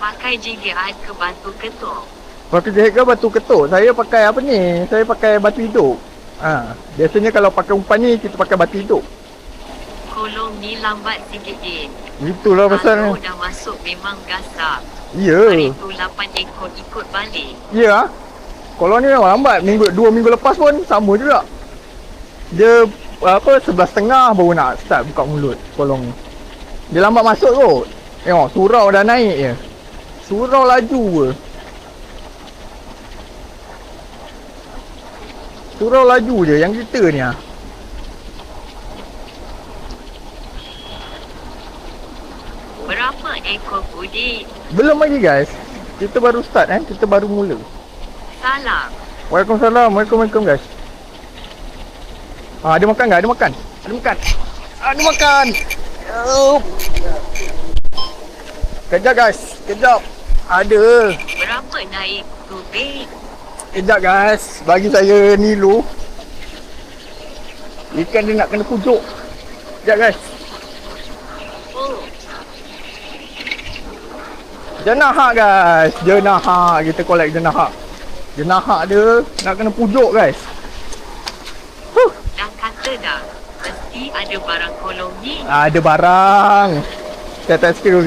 pakai jihad ke batu ketuk? Pakai jahit ke batu ketuk? Saya pakai apa ni? Saya pakai batu hidup. Biasanya kalau pakai umpan ni kita pakai batu hidup. Kolong ni lambat sikit je. Itulah pasal. Kalau dah masuk memang gasak. Ya. Hari tu 8 ekor ikut balik. Ya. Kalau ni memang lambat. 2 minggu lepas pun sama juga. Dia 11.30 baru nak start buka mulut kolong ni. Dia lambat masuk kot. Tengok surau dah naik je. Surau laju je. Surau laju je yang kita ni ah. Berapa ekor kudik? Belum lagi guys. Kita baru start kita baru mula. Salam. Waalaikumsalam. Waalaikumsalam guys. Ada makan tak? Ada makan. Ada makan. Ada makan. Kejap guys. Kejap. Ada. Berapa naik tubik? Kejap guys. Bagi saya ni dulu. Ikan dia nak kena pujuk. Kejap guys. Oh, Jenah hak guys. Jenah hak. Kita collect jenah hak. Jenah hak dia nak kena pujuk guys. dah kata dah. Mesti ada barang kolong ni. Ada barang. Saya tak skill guys.